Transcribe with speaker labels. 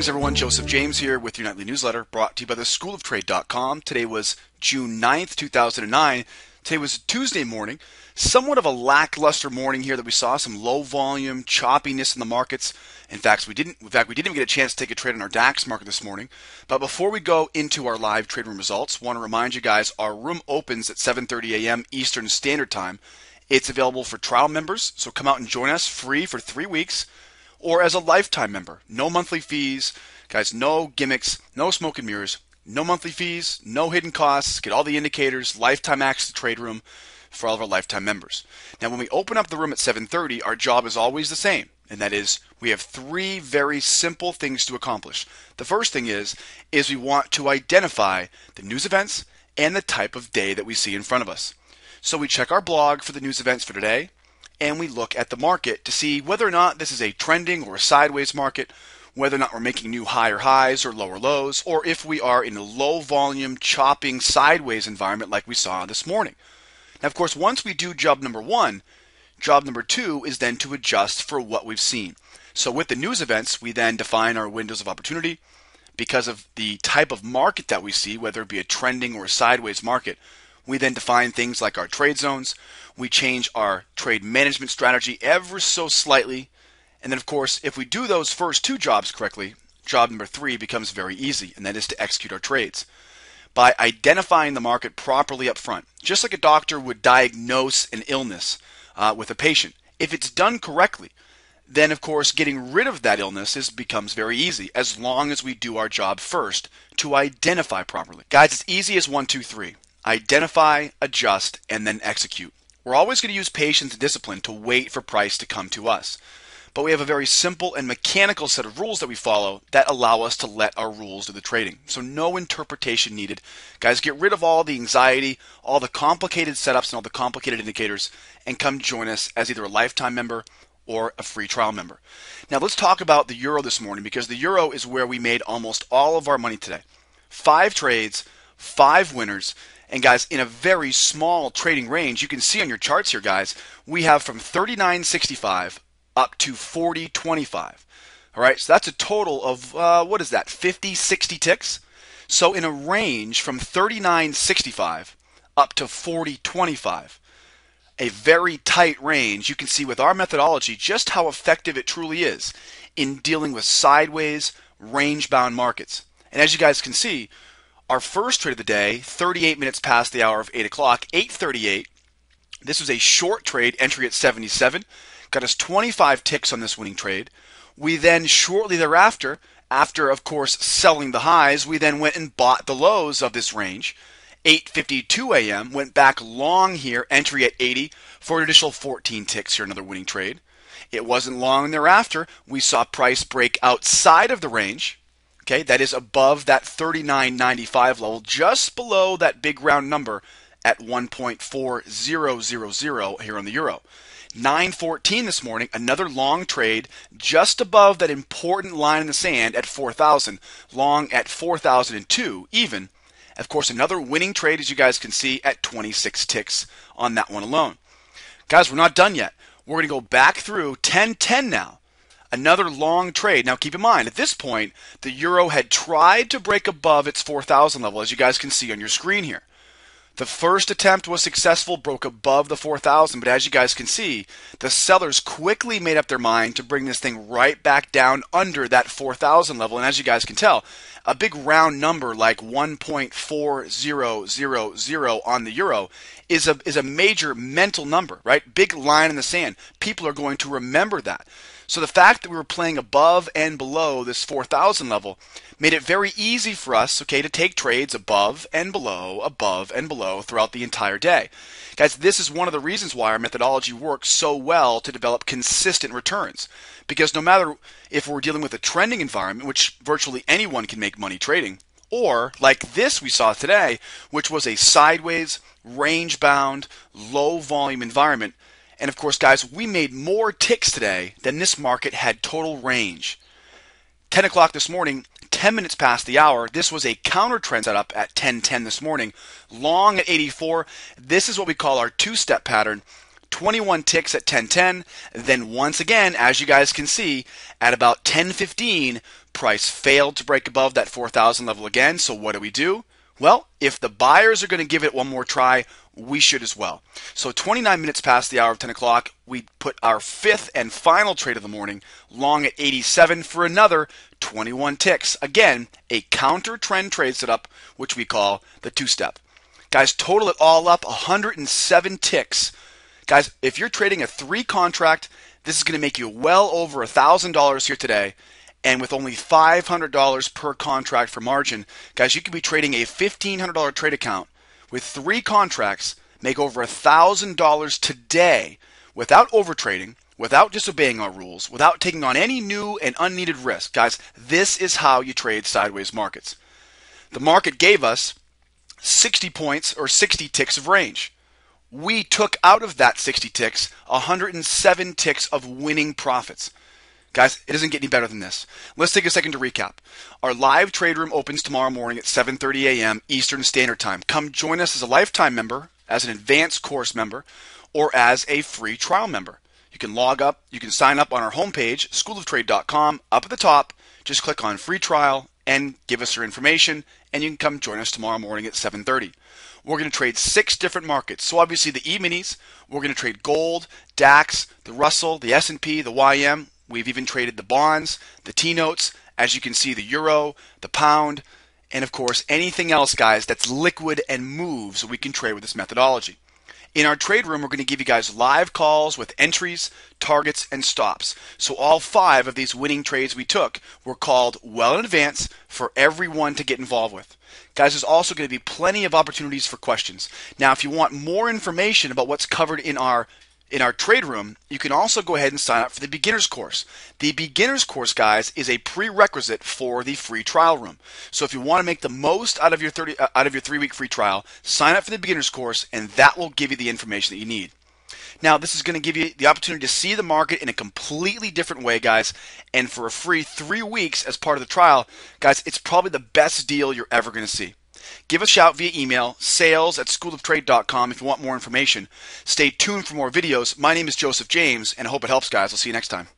Speaker 1: Greetings everyone, Joseph James here with your nightly newsletter brought to you by the schooloftrade.com. Today was June 9th, 2009. Today was Tuesday morning. Somewhat of a lackluster morning here that we saw, some low volume, choppiness in the markets. In fact, we didn't even get a chance to take a trade on our DAX market this morning. But before we go into our live trade room results, I want to remind you guys our room opens at 7:30 a.m. Eastern Standard Time. It's available for trial members, so come out and join us free for 3 weeks. Or as a lifetime member. No monthly fees. Guys, no gimmicks, no smoke and mirrors, no monthly fees, no hidden costs. Get all the indicators, lifetime access to the trade room for all of our lifetime members. Now, when we open up the room at 7:30, our job is always the same. And that is, we have 3 very simple things to accomplish. The first thing is we want to identify the news events and the type of day that we see in front of us. So we check our blog for the news events for today. And we look at the market to see whether or not this is a trending or a sideways market, whether or not we're making new higher highs or lower lows, or if we are in a low volume, chopping sideways environment like we saw this morning. Now, of course, once we do job number 1, job number 2 is then to adjust for what we've seen. So with the news events, we then define our windows of opportunity because of the type of market that we see, whether it be a trending or a sideways market. We then define things like our trade zones. We change our trade management strategy ever so slightly. And then, of course, if we do those first 2 jobs correctly, job number 3 becomes very easy, and that is to execute our trades. By identifying the market properly up front, just like a doctor would diagnose an illness with a patient. If it's done correctly, then, of course, getting rid of that illness becomes very easy, as long as we do our job first to identify properly. Guys, it's easy as 1, 2, 3. Identify, adjust, and then execute. We're always going to use patience and discipline to wait for price to come to us. But we have a very simple and mechanical set of rules that we follow that allow us to let our rules do the trading. So no interpretation needed. Guys, get rid of all the anxiety, all the complicated setups, and all the complicated indicators, and come join us as either a lifetime member or a free trial member. Now let's talk about the euro this morning, because the euro is where we made almost all of our money today. 5 trades, 5 winners. And guys, in a very small trading range, you can see on your charts here, guys, we have from 39.65 up to 40.25. All right, so that's a total of, what is that, 50, 60 ticks? So in a range from 39.65 up to 40.25, a very tight range, you can see with our methodology just how effective it truly is in dealing with sideways, range-bound markets. And as you guys can see, our first trade of the day, 38 minutes past the hour of 8 o'clock, 8:38. This was a short trade, entry at 77. Got us 25 ticks on this winning trade. We then, shortly thereafter, after, of course, selling the highs, we then went and bought the lows of this range. 8:52 a.m., went back long here, entry at 80 for an additional 14 ticks here, another winning trade. It wasn't long thereafter, we saw price break outside of the range. Okay, that is above that 39.95 level, just below that big round number at 1.4000 here on the euro. 9:14 this morning, another long trade just above that important line in the sand at 4,000, long at 4,002 even. Of course, another winning trade, as you guys can see, at 26 ticks on that one alone. Guys, we're not done yet. We're going to go back through 10:10 now. Another long trade. Now keep in mind, at this point, the euro had tried to break above its 4,000 level, as you guys can see on your screen here. The first attempt was successful, broke above the 4,000, but as you guys can see, the sellers quickly made up their mind to bring this thing right back down under that 4,000 level. And as you guys can tell, a big round number like 1.4000 on the euro is a major mental number, right? Big line in the sand. People are going to remember that. So the fact that we were playing above and below this 4,000 level made it very easy for us, okay, to take trades above and below throughout the entire day. Guys, this is one of the reasons why our methodology works so well to develop consistent returns. Because no matter if we're dealing with a trending environment, which virtually anyone can make money trading, or like this we saw today, which was a sideways, range-bound, low-volume environment. And of course, guys, we made more ticks today than this market had total range. 10 o'clock this morning, 10 minutes past the hour, this was a counter trend setup at 10:10 this morning, long at 84. This is what we call our 2-step pattern. 21 ticks at 10:10. Then once again, as you guys can see, at about 10:15, price failed to break above that 4,000 level again. So what do? Well, if the buyers are going to give it one more try, we should as well. So 29 minutes past the hour of 10 o'clock, we put our fifth and final trade of the morning, long at 87 for another 21 ticks. Again, a counter trend trade setup, which we call the two-step. Guys, total it all up, 107 ticks. Guys, if you're trading a 3 contract, this is going to make you well over $1,000 here today. And with only $500 per contract for margin, guys, you could be trading a $1,500 trade account with 3 contracts, make over $1,000 today without overtrading, without disobeying our rules, without taking on any new and unneeded risk. Guys, this is how you trade sideways markets. The market gave us 60 points or 60 ticks of range. We took out of that 60 ticks 107 ticks of winning profits. Guys, it doesn't get any better than this. Let's take a second to recap. Our live trade room opens tomorrow morning at 7:30 a.m. Eastern Standard Time. Come join us as a lifetime member, as an advanced course member, or as a free trial member. You can log up, you can sign up on our homepage, schooloftrade.com. Up at the top, just click on free trial and give us your information, and you can come join us tomorrow morning at 7:30. We're going to trade 6 different markets. So obviously the E-minis, we're going to trade gold, DAX, the Russell, the S&P, the YM. We've even traded the bonds, the T-notes, as you can see, the euro, the pound, and of course anything else, guys, that's liquid and moves we can trade with this methodology. In our trade room, we're going to give you guys live calls with entries, targets, and stops. So all 5 of these winning trades we took were called well in advance for everyone to get involved with. Guys, there's also going to be plenty of opportunities for questions. Now, if you want more information about what's covered in our trade room, you can also go ahead and sign up for the beginner's course. The beginner's course, guys, is a prerequisite for the free trial room. So if you want to make the most out of your 3-week free trial, sign up for the beginner's course, and that will give you the information that you need. Now, this is going to give you the opportunity to see the market in a completely different way, guys. And for a free 3 weeks as part of the trial, guys, it's probably the best deal you're ever going to see. Give us a shout via email, sales@schooloftrade.com if you want more information. Stay tuned for more videos. My name is Joseph James, and I hope it helps, guys. I'll see you next time.